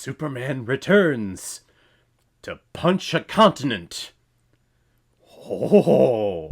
Superman returns to punch a continent. Oh.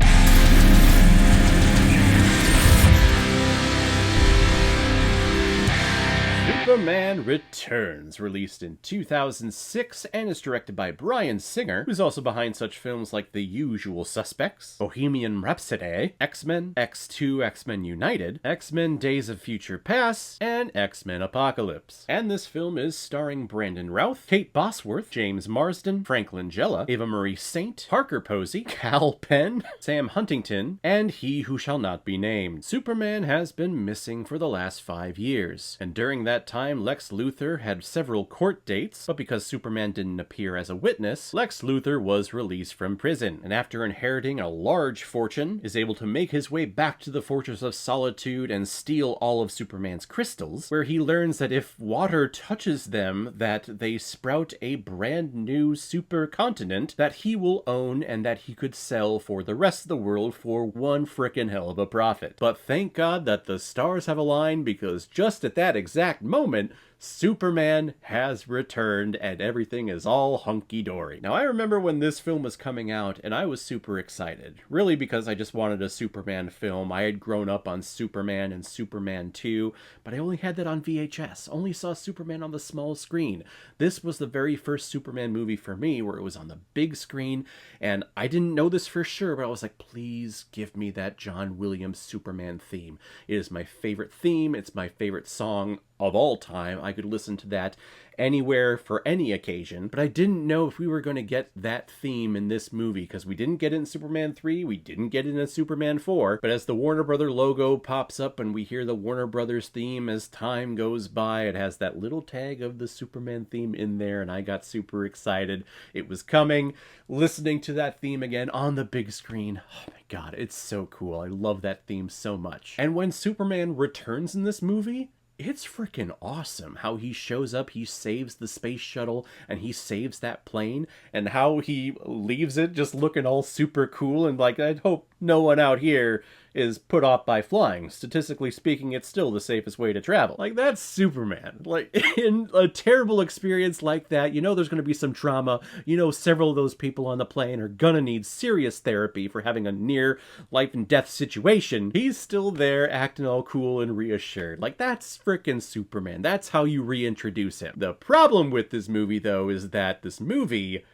Superman Returns, released in 2006 and is directed by Bryan Singer, who's also behind such films like The Usual Suspects, Bohemian Rhapsody, X-Men, X2, X-Men United, X-Men Days of Future Past, and X-Men Apocalypse. And this film is starring Brandon Routh, Kate Bosworth, James Marsden, Frank Langella, Ava Marie Saint, Parker Posey, Cal Penn, Sam Huntington, and He Who Shall Not Be Named. Superman has been missing for the last 5 years, and during that time, Lex Luthor had several court dates, but because Superman didn't appear as a witness, Lex Luthor was released from prison, and after inheriting a large fortune, is able to make his way back to the Fortress of Solitude and steal all of Superman's crystals, where he learns that if water touches them, that they sprout a brand new supercontinent that he will own and that he could sell for the rest of the world for one frickin' hell of a profit. But thank God that the stars have aligned, because just at that exact moment, Superman has returned and everything is all hunky-dory. Now, I remember when this film was coming out and I was super excited, really because I just wanted a Superman film. I had grown up on Superman and Superman 2, but I only had that on VHS, only saw Superman on the small screen. This was the very first Superman movie for me where it was on the big screen, and I didn't know this for sure, but I was like, please give me that John Williams Superman theme. It is my favorite theme, it's my favorite song of all time. I could listen to that anywhere for any occasion, but I didn't know if we were going to get that theme in this movie, because we didn't get it in Superman 3, we didn't get it in Superman 4, but as the Warner Brother logo pops up and we hear the Warner Brothers theme as time goes by, it has that little tag of the Superman theme in there, and I got super excited. It was coming. Listening to that theme again on the big screen, oh my god, it's so cool. I love that theme so much. And when Superman returns in this movie, it's freaking awesome how he shows up, he saves the space shuttle, and he saves that plane, and how he leaves it just looking all super cool, and like, I hope no one out here is put off by flying. Statistically speaking, it's still the safest way to travel. Like, that's Superman. Like, in a terrible experience like that, you know there's going to be some trauma. You know several of those people on the plane are gonna need serious therapy for having a near life and death situation. He's still there acting all cool and reassured. Like, that's frickin' Superman. That's how you reintroduce him. The problem with this movie, though, is that this movie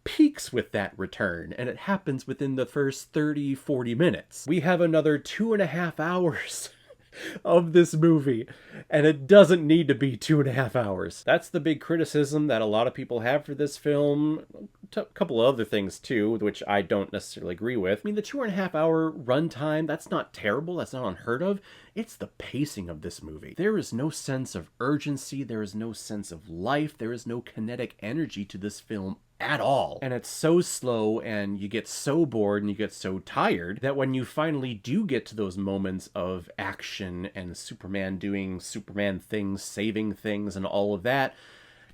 peaks with that return, and it happens within the first 30-40 minutes. We have another 2.5 hours of this movie, and it doesn't need to be 2.5 hours. That's the big criticism that a lot of people have for this film. A couple of other things too, which I don't necessarily agree with. I mean, the 2.5 hour runtime, that's not terrible, that's not unheard of. It's the pacing of this movie. There is no sense of urgency, there is no sense of life, there is no kinetic energy to this film at all. And it's so slow, and you get so bored and you get so tired that when you finally do get to those moments of action and Superman doing Superman things, saving things and all of that,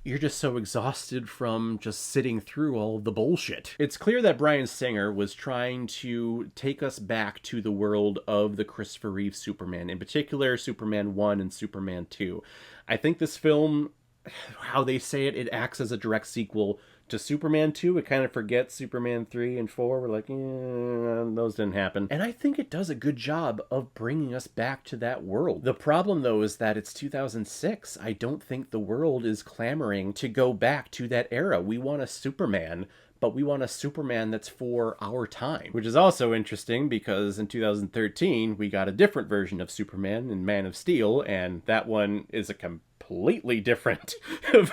you're just so exhausted from just sitting through all of the bullshit. It's clear that Bryan Singer was trying to take us back to the world of the Christopher Reeve Superman, in particular Superman 1 and Superman 2. I think this film, how they say it, it acts as a direct sequel to Superman 2. It kind of forgets Superman 3 and 4. We're like, those didn't happen. And I think it does a good job of bringing us back to that world. The problem, though, is that it's 2006. I don't think the world is clamoring to go back to that era. We want a Superman, but we want a Superman that's for our time. Which is also interesting because in 2013, we got a different version of Superman in Man of Steel, and that one is a completely different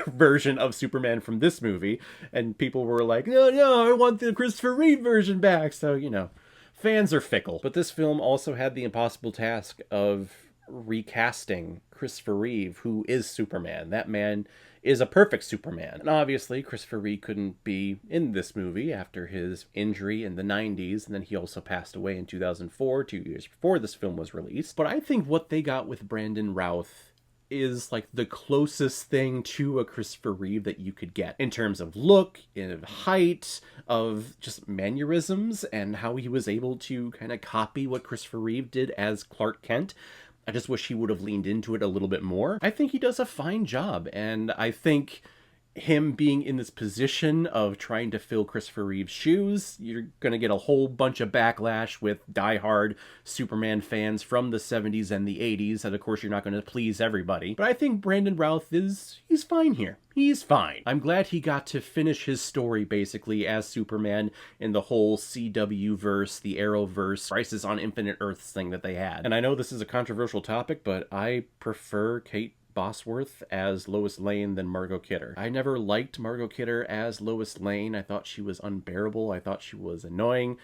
version of Superman from this movie, and people were like, no, I want the Christopher Reeve version back. So, you know, fans are fickle. But this film also had the impossible task of recasting Christopher Reeve, who is Superman. That man is a perfect Superman. And obviously, Christopher Reeve couldn't be in this movie after his injury in the 90s, and then he also passed away in 2004, 2 years before this film was released. But I think what they got with Brandon Routh is like the closest thing to a Christopher Reeve that you could get in terms of look, in height, of just mannerisms, and how he was able to kind of copy what Christopher Reeve did as Clark Kent. I just wish he would have leaned into it a little bit more. I think he does a fine job, and I think him being in this position of trying to fill Christopher Reeve's shoes, you're going to get a whole bunch of backlash with diehard Superman fans from the 70s and the 80s, and of course you're not going to please everybody. But I think Brandon Routh he's fine here. He's fine. I'm glad he got to finish his story, basically, as Superman in the whole CW-verse, the Arrowverse, Crisis on Infinite Earths thing that they had. And I know this is a controversial topic, but I prefer Kate Bosworth as Lois Lane than Margot Kidder. I never liked Margot Kidder as Lois Lane. I thought she was unbearable. I thought she was annoying.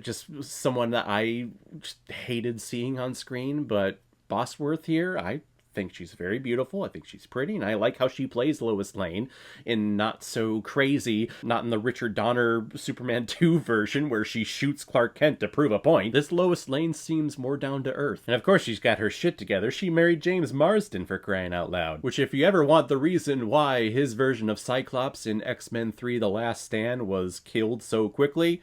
Just someone that I just hated seeing on screen. But Bosworth here, I think she's very beautiful. I think she's pretty, and I like how she plays Lois Lane in Not So Crazy, not in the Richard Donner Superman 2 version where she shoots Clark Kent to prove a point. This Lois Lane seems more down to earth. And of course she's got her shit together. She married James Marsden, for crying out loud. Which, if you ever want the reason why his version of Cyclops in X-Men 3 The Last Stand was killed so quickly,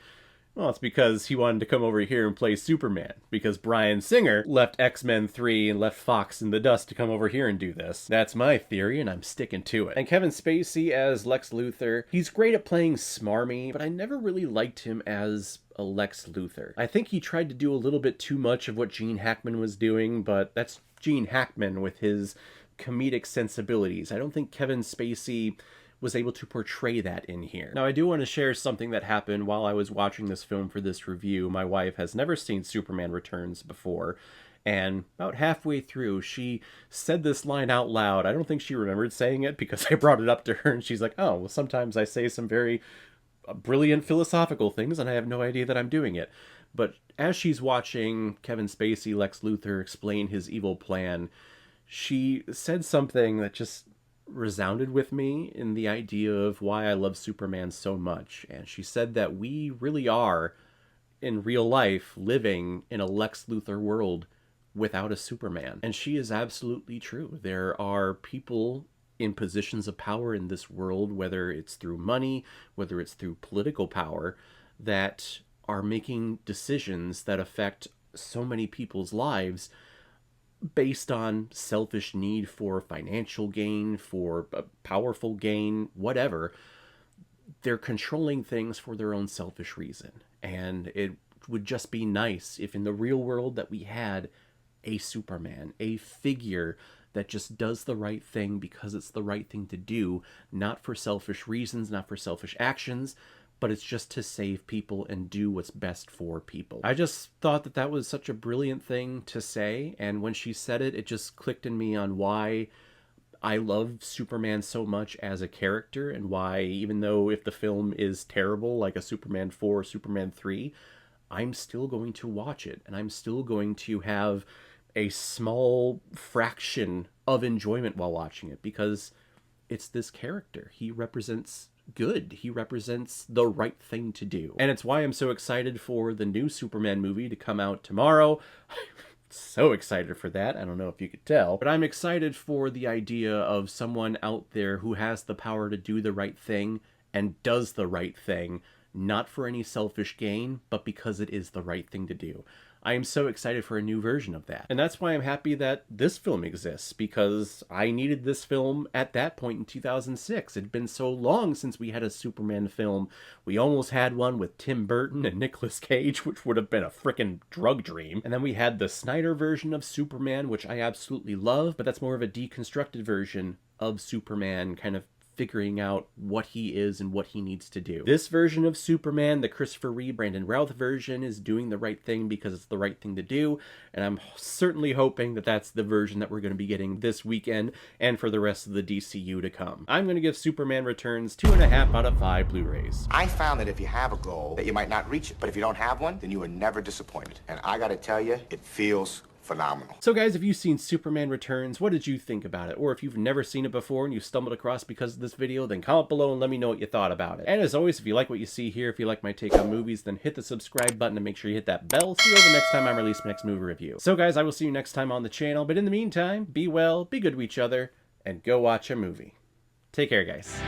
well, it's because he wanted to come over here and play Superman. Because Bryan Singer left X-Men 3 and left Fox in the dust to come over here and do this. That's my theory, and I'm sticking to it. And Kevin Spacey as Lex Luthor, he's great at playing smarmy, but I never really liked him as a Lex Luthor. I think he tried to do a little bit too much of what Gene Hackman was doing, but that's Gene Hackman with his comedic sensibilities. I don't think Kevin Spacey was able to portray that in here. Now, I do want to share something that happened while I was watching this film for this review. My wife has never seen Superman Returns before, and about halfway through, she said this line out loud. I don't think she remembered saying it because I brought it up to her, and she's like, oh, well, sometimes I say some very brilliant philosophical things, and I have no idea that I'm doing it. But as she's watching Kevin Spacey, Lex Luthor, explain his evil plan, she said something that just resounded with me in the idea of why I love Superman so much. And she said that we really are, in real life, living in a Lex Luthor world without a Superman. And she is absolutely true. There are people in positions of power in this world, whether it's through money, whether it's through political power, that are making decisions that affect so many people's lives based on selfish need for financial gain, for powerful gain, whatever. They're controlling things for their own selfish reason. And it would just be nice if in the real world that we had a Superman, a figure that just does the right thing because it's the right thing to do, not for selfish reasons, not for selfish actions, but it's just to save people and do what's best for people. I just thought that that was such a brilliant thing to say, and when she said it, it just clicked in me on why I love Superman so much as a character, and why, even though if the film is terrible, like a Superman 4 or Superman 3, I'm still going to watch it, and I'm still going to have a small fraction of enjoyment while watching it, because it's this character. He represents good. He represents the right thing to do. And it's why I'm so excited for the new Superman movie to come out tomorrow. So excited for that. I don't know if you could tell, but I'm excited for the idea of someone out there who has the power to do the right thing and does the right thing, not for any selfish gain, but because it is the right thing to do. I am so excited for a new version of that. And that's why I'm happy that this film exists, because I needed this film at that point in 2006. It'd been so long since we had a Superman film. We almost had one with Tim Burton and Nicolas Cage, which would have been a frickin' drug dream. And then we had the Snyder version of Superman, which I absolutely love, but that's more of a deconstructed version of Superman, kind of figuring out what he is and what he needs to do. This version of Superman, the Christopher Reeve, Brandon Routh version, is doing the right thing because it's the right thing to do, and I'm certainly hoping that that's the version that we're going to be getting this weekend and for the rest of the DCU to come. I'm going to give Superman Returns 2.5 out of 5 Blu-rays. I found that if you have a goal, that you might not reach it, but if you don't have one, then you are never disappointed. And I gotta tell you, it feels phenomenal. So guys, if you've seen Superman Returns, what did you think about it? Or if you've never seen it before and you stumbled across because of this video, then comment below and let me know what you thought about it. And as always, if you like what you see here, if you like my take on movies, then hit the subscribe button and make sure you hit that bell so you'll know the next time I release my next movie review. So guys, I will see you next time on the channel, but in the meantime, be well, be good to each other, and go watch a movie. Take care, guys.